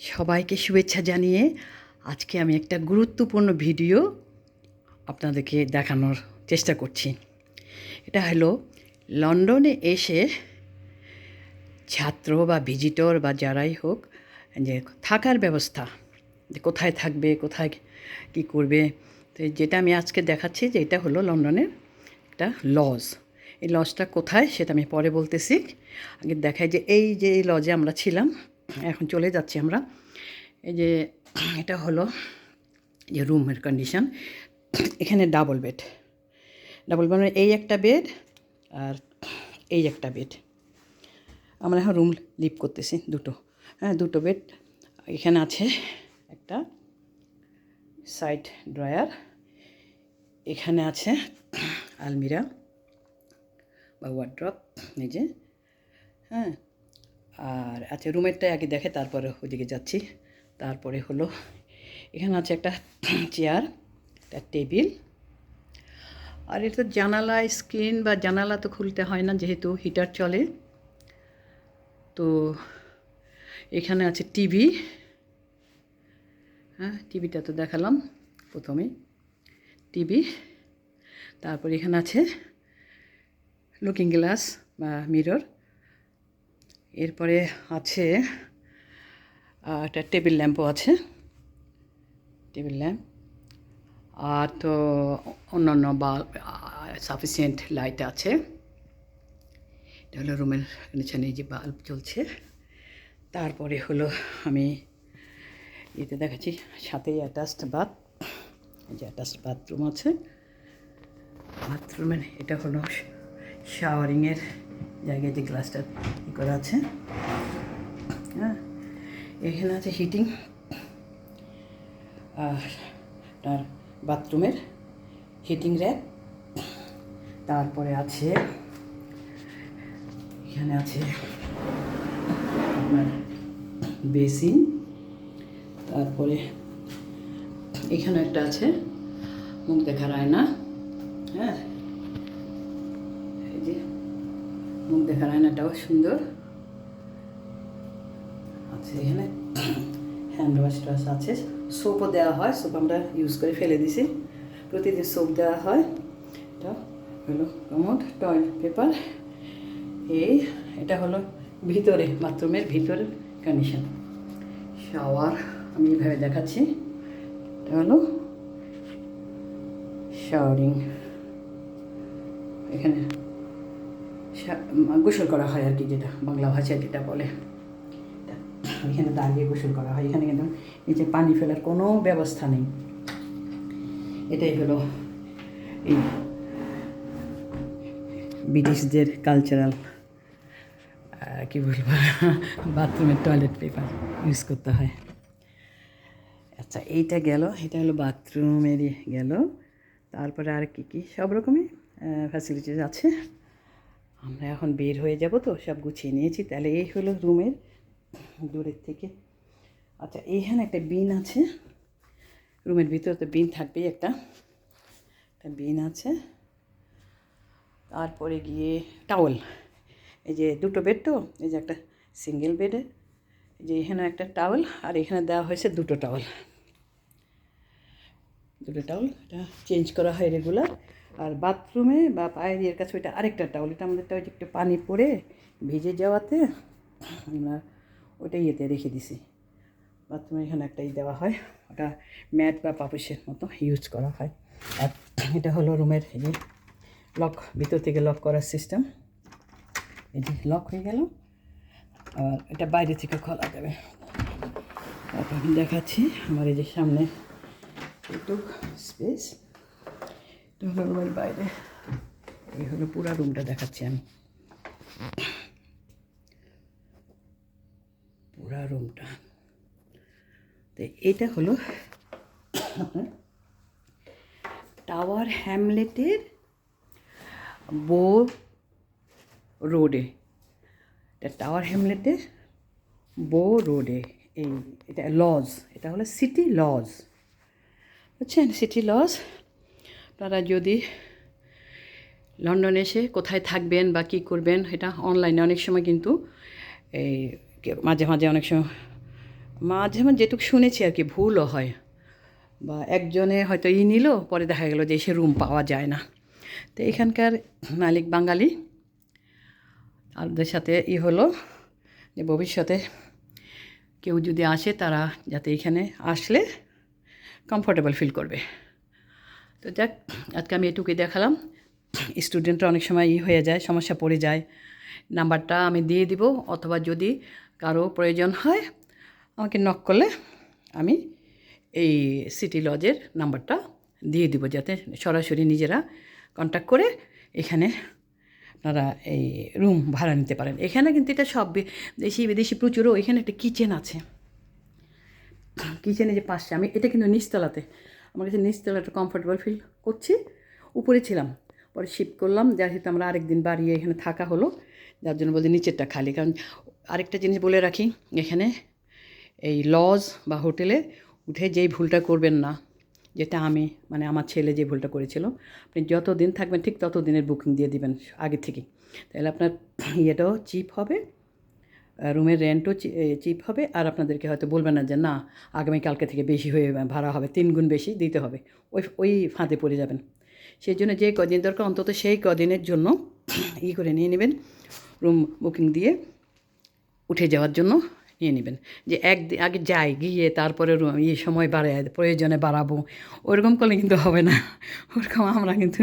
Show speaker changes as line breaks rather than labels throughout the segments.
সবাইকে শুভেচ্ছা জানিয়ে আজকে আমি একটা গুরুত্বপূর্ণ ভিডিও আপনাদেরকে দেখানোর চেষ্টা করছি। এটা হলো লন্ডনে এসে ছাত্র বা ভিজিটর বা যারাই হোক যে থাকার ব্যবস্থা, যে কোথায় থাকবে, কোথায় কী করবে। তো যেটা আমি আজকে দেখাচ্ছি যে এটা হলো লন্ডনের একটা লজ। এই লজটা কোথায় সেটা আমি পরে বলতেছি। আগে দেখাই যে এই যে এই লজে আমরা ছিলাম, এখন চলে যাচ্ছি আমরা। এই যে এটা হলো যে রুমের কন্ডিশন। এখানে ডাবল বেড মানে এই একটা বেড আর এই একটা বেড। আমরা এখন রুম লিভ করতেছি দুটো বেড। এখানে আছে একটা সাইড ড্রয়ার, এখানে আছে আলমিরা বা ওয়ার্ড্রপ, এই যে হ্যাঁ। আর আচ্ছা, রুমেরটা আগে দেখে তারপরে ওইদিকে যাচ্ছি। তারপরে হলো এখানে আছে একটা চেয়ার, একটা টেবিল। আর এটা জানালা স্ক্রিন বা জানালা তো খুলতে হয় না যেহেতু হিটার চলে। তো এখানে আছে টিভি, হ্যাঁ টিভিটা তো দেখালাম প্রথমে, টিভি। তারপর এখানে আছে লুকিং গ্লাস বা মিরর। এরপরে আছে একটা টেবিল ল্যাম্পও আছে, টেবিল ল্যাম্প। আর তো অন্যান্য বাল্ব, সাফিসিয়েন্ট লাইট আছে। এটা হলো রুমের নিচে যে বাল্ব জ্বলছে। তারপরে হলো আমি এতে দেখাচ্ছি সাথেই অ্যাটাচড বাথ, এই যে অ্যাটাচড বাথরুম আছে। বাথরুমের এটা হলো শাওয়ারিংয়ের জায়গায় যে গ্লাসটা করা আছে, হ্যাঁ। এখানে আছে হিটিং আর তার বাথরুমের হিটিং র্যাক। তারপরে আছে এখানে আছে আপনার বেসিন। তারপরে এখানে একটা আছে মুখ দেখার আয়না, হ্যাঁ এই যে মুখ দেখার আয়নাটাও সুন্দর আছে। এখানে হ্যান্ড ওয়াশ টাশ আছে, সোপও দেওয়া হয়, সোপ আমরা ইউজ করে ফেলে দিছি, প্রতিদিন সোপ দেওয়া হয়। এটা হলো কমোড, টয়লেট পেপার। এটা হলো ভিতরে বাথরুমের ভিতরের কন্ডিশন। শাওয়ার আমি এইভাবে দেখাচ্ছি, এটা হলো শাওয়ারিং। এখানে গোসল করা হয় আর কি, যেটা বাংলা ভাষায় যেটা বলে, এখানে দাঁড়িয়ে গোসল করা হয়। এখানে কিন্তু নিচে পানি ফেলার কোনো ব্যবস্থা নেই। এটাই হলো এই ব্রিটিশদের কালচারাল কী বলবো, বাথরুমের টয়লেট পেপার ইউজ করতে হয়। আচ্ছা এইটা গেল, এটা হলো বাথরুমেরই গেল। তারপরে আর কি সব রকমই ফ্যাসিলিটিস আছে। আমরা এখন বের হয়ে যাব, তো সব গুছিয়ে নিয়েছি। তাহলে এই হলো রুমের দূরের থেকে। আচ্ছা এইখানে একটা বিন আছে, রুমের ভিতরে তো বিন থাকবেই, একটা বিন আছে। তারপরে গিয়ে টাওয়েল, এই যে দুটো বেড, তো এই যে একটা সিঙ্গেল বেডে এই যে এখানে একটা টাওয়েল, আর এখানে দেওয়া হয়েছে দুটো টাওয়েল। এটা চেঞ্জ করা হয় রেগুলার। আর বাথরুমে বা পায়ের ইয়ের কাছে ওইটা আরেকটা টাওয়েল, এটা আমাদেরটা ওই যে একটু পানি পড়ে ভিজে যাওয়াতে আমরা ওইটা ইয়েতে রেখে দিছি। বাথরুমে এখানে একটাই দেওয়া হয়, ওটা ম্যাট বা পাপুসের মতো ইউজ করা হয়। আর এটা হলো রুমের এই যে লক, ভিতর থেকে লক করার সিস্টেম। এই যে লক হয়ে গেল, আর এটা বাইরে থেকে খোলা যাবে। তারপর আমি দেখাচ্ছি আমার এই যে সামনে একটু স্পেস, এটা হলো রুমের বাইরে। এই হলো পুরো রুমটা দেখাচ্ছি আমি, পুরা রুমটা। তো এটা হলো টাওয়ার হ্যামলেটের বো রোডে, এটা টাওয়ার হ্যামলেটের বো রোডে। এটা লজ, এটা হলো সিটি লজ, বুঝছেন, সিটি লজ। আপনারা যদি লন্ডনে এসে কোথায় থাকবেন বা কী করবেন, এটা অনলাইনে অনেক সময় কিন্তু এই মাঝে মাঝে অনেক সময় মাঝে মাঝে যেটুকু শুনেছি আর কি, ভুলও হয়, বা একজনে হয়তো নিল, পরে দেখা গেল যে সে রুম পাওয়া যায় না। তো এখানকার মালিক বাঙালি, তাদের সাথে হলো যে ভবিষ্যতে কেউ যদি আসে তারা যাতে এখানে আসলে কমফোর্টেবল ফিল করবে। তো যাক, আজকে আমি এটুকুই দেখালাম। স্টুডেন্টরা অনেক সময় হয়ে যায়, সমস্যা পড়ে যায়। নাম্বারটা আমি দিয়ে দিব, অথবা যদি কারো প্রয়োজন হয় আমাকে নক করলে আমি এই সিটি লজের নাম্বারটা দিয়ে দিব, যাতে সরাসরি নিজেরা কন্ট্যাক্ট করে এখানে আপনারা এই রুম ভাড়া নিতে পারেন। এখানে কিন্তু এটা সব দেশি বিদেশি প্রচুরও। এখানে একটা কিচেন আছে, কিচেনে যে পাশে, আমি এটা কিন্তু নিচতলাতে, আমার কাছে নিচতলাটা কমফোর্টেবল ফিল করছি। উপরে ছিলাম, পরে শিফট করলাম, যেহেতু আমরা আরেকদিন বাড়িয়ে এখানে থাকা হলো, যার জন্য বলছি নিচেরটা খালি। কারণ আরেকটা জিনিস বলে রাখি, এখানে এই লজ বা হোটেলে উঠে যেই ভুলটা করবেন না, যেটা আমি মানে আমার ছেলে যে ভুলটা করেছিল, আপনি যত দিন থাকবেন ঠিক তত দিনের বুকিং দিয়ে দিবেন আগে থেকেই, তাহলে আপনার ইয়েটাও চিপ হবে, রুমের রেন্টও চিপ হবে, আর আপনাদেরকে হয়তো বলবেন না যে না আগামীকালকে থেকে বেশি হয়ে ভাড়া হবে, 3 গুণ বেশি দিতে হবে, ওই ফাঁদে পড়ে যাবেন। সেই জন্য যে কদিন দরকার অন্তত সেই কদিনের জন্য করে নিয়ে নেবেন, রুম বুকিং দিয়ে উঠে যাওয়ার জন্য নিয়ে নেবেন। যে একদিন আগে যাই, গিয়ে তারপরে সময় বাড়ায় প্রয়োজনে বাড়াবো, ওরকম করলে কিন্তু হবে না। ওরকম আমরা কিন্তু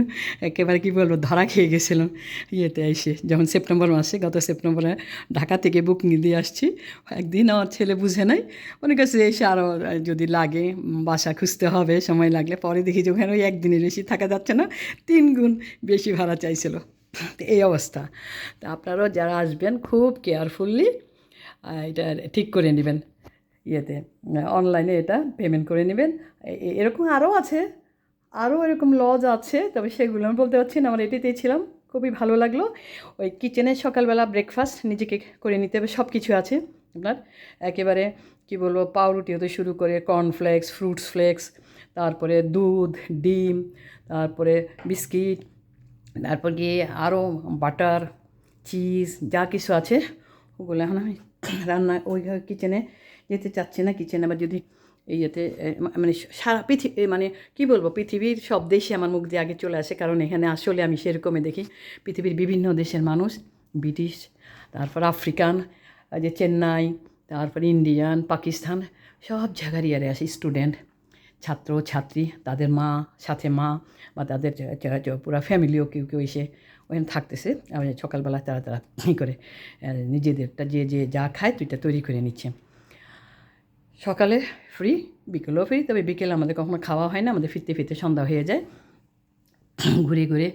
একেবারে কী বলবো, ধরা খেয়ে গেছিলাম ইয়েতে এসে, যখন সেপ্টেম্বর মাসে, গত সেপ্টেম্বরে ঢাকা থেকে বুকিং দিয়ে আসছি। একদিন আমার ছেলে বুঝে নাই, মনে কাছে এসে আরও যদি লাগে বাসা খুঁজতে হবে, সময় লাগলে, পরে দেখি যে ওখানে ওই একদিনের বেশি থাকা যাচ্ছে না, 3 গুণ বেশি ভাড়া চাইছিল। তো এই অবস্থা। তা আপনারাও যারা আসবেন খুব কেয়ারফুললি এটা ঠিক করে নেবেন, ইয়েতে অনলাইনে এটা পেমেন্ট করে নেবেন। এরকম আরও আছে, আরও এরকম লজ আছে, তবে সেগুলো আমি বলতে পারছি না। আমরা এটিতেই ছিলাম, খুবই ভালো লাগলো। ওই কিচেনে সকালবেলা ব্রেকফাস্ট নিজেকে করে নিতে হবে, সব কিছু আছে আপনার, একেবারে কি বলবো, পাউরুটি হতে শুরু করে কর্নফ্লেক্স, ফ্রুটস ফ্লেক্স, তারপরে দুধ, ডিম, তারপরে বিস্কিট, তারপর গিয়ে আরও বাটার, চিজ, যা কিছু আছে ওগুলো। এখন আমি রান্না ওই কিচেনে যেতে চাচ্ছি না। কিচেনে আবার যদি ইয়েতে মানে সারা পৃথিবী, মানে কী বলবো, পৃথিবীর সব দেশে আমার মুখ দিয়ে আগে চলে আসে, কারণ এখানে আসলে আমি সেরকমই দেখি পৃথিবীর বিভিন্ন দেশের মানুষ, ব্রিটিশ, তারপর আফ্রিকান, যে চেন্নাই, তারপর ইন্ডিয়ান, পাকিস্তান, সব জায়গারই আরে আসে স্টুডেন্ট, ছাত্র ছাত্রী, তাদের মা, সাথে মা, বা তাদের পুরো ফ্যামিলিও কেউ কেউ এসে ওখানে থাকতেছে। সকালবেলা তারা করে নিজেদেরটা যে যে যা খায় তুইটা তৈরি করে নিচ্ছে। সকালে ফ্রি, বিকেলেও ফ্রি, তবে বিকেলে আমাদের কখনো খাওয়া হয় না, আমাদের ফিরতে ফিরতে সন্ধ্যা হয়ে যায় ঘুরে ঘুরে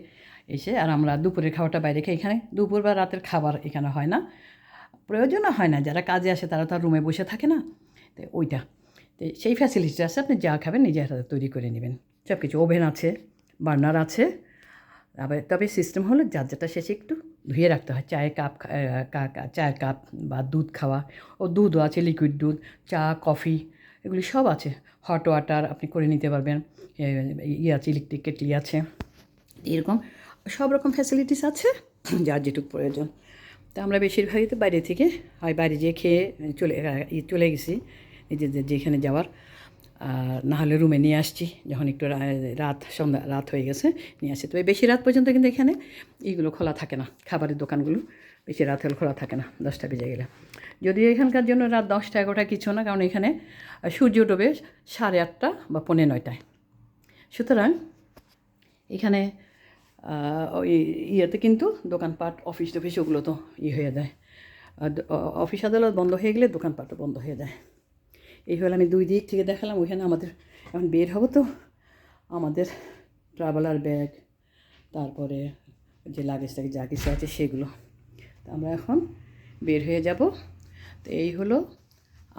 এসে। আর আমরা দুপুরের খাওয়াটা বাইরে খাই। এখানে দুপুর বা রাতের খাবার এখানে হয় না, প্রয়োজনও হয় না, যারা কাজে আসে তারা তো আর রুমে বসে থাকে না, তো ওইটা, তো সেই ফ্যাসিলিটি আছে। আপনি যা খাবেন নিজে হাতে তৈরি করে নেবেন, সব কিছু। ওভেন আছে, বার্নার আছে। তবে সিস্টেম হলো যার যেটা শেষে একটু ধুয়ে রাখতে হয়। চায়ের কাপ, চায়ের কাপ বা দুধ খাওয়া, ও দুধও আছে, লিকুইড দুধ, চা, কফি, এগুলি সব আছে। হট ওয়াটার আপনি করে নিতে পারবেন, আছে, ইলেকট্রিক কেটলি আছে, এরকম সব রকম ফ্যাসিলিটিস আছে যার যেটুকু প্রয়োজন। তা আমরা বেশিরভাগই তো বাইরে থেকে হয় বাইরে যেয়ে খেয়ে চলে গেছি নিজেদের যেখানে যাওয়ার, না হলে রুমে নিয়ে আসছি যখন একটু রাত হয়ে গেছে, নিয়ে আসছি। তবে বেশি রাত পর্যন্ত কিন্তু এখানে এইগুলো খোলা থাকে না, খাবারের দোকানগুলো বেশি রাত হলে খোলা থাকে না, 10টা বেজে গেলে। যদিও এখানকার জন্য রাত 10টা 11টা কিছু না, কারণ এখানে সূর্য ডোবে 8:30 বা 9:45। সুতরাং এখানে ওই ইয়েতে কিন্তু দোকানপাট, অফিস টফিস ওগুলো তো হয়ে যায়, অফিস আদালত বন্ধ হয়ে গেলে দোকানপাটও বন্ধ হয়ে যায়। এই হলে আমি 2 দিক থেকে দেখালাম। ওইখানে আমাদের এখন বের হবো, তো আমাদের ট্রাভেলার ব্যাগ, তারপরে যে লাগেজ টাগেজ যা কিছু আছে সেগুলো, তো আমরা এখন বের হয়ে যাব। তো এই হলো,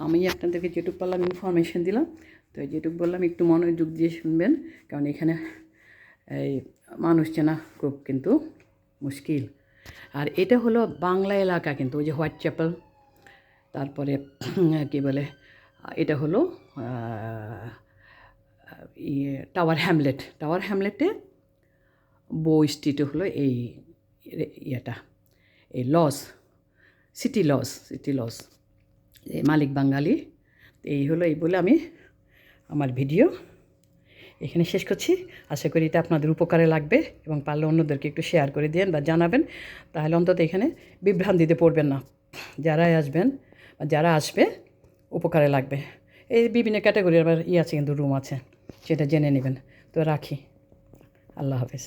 আমি আপনাদেরকে যেটুকু পারলাম ইনফরমেশন দিলাম। তো যেটুকু বললাম একটু মনোযোগ দিয়ে শুনবেন, কারণ এখানে এই মানুষ চেনা খুব কিন্তু মুশকিল। আর এটা হলো বাংলা এলাকা, কিন্তু ওই যে হোয়াইট চ্যাপেল, তারপরে কী বলে, এটা হলো টাওয়ার হ্যামলেটে বো স্ট্রিটে হলো এই ইয়েটা, এই সিটি লজ, এই মালিক বাঙালি, এই হলো, এই বলে আমি আমার ভিডিও এখানে শেষ করছি। আশা করি এটা আপনাদের উপকারে লাগবে এবং পারলে অন্যদেরকে একটু শেয়ার করে দিন বা জানাবেন, তাহলে অন্তত এখানে বিভ্রান্তিতে পড়বেন না। যারাই আসবেন বা যারা আসবে উপকারে লাগবে। এই বিভিন্ন ক্যাটাগরির আবার আছে, কিন্তু রুম আছে, সেটা জেনে নেবেন। তো রাখি, আল্লাহ হাফেজ।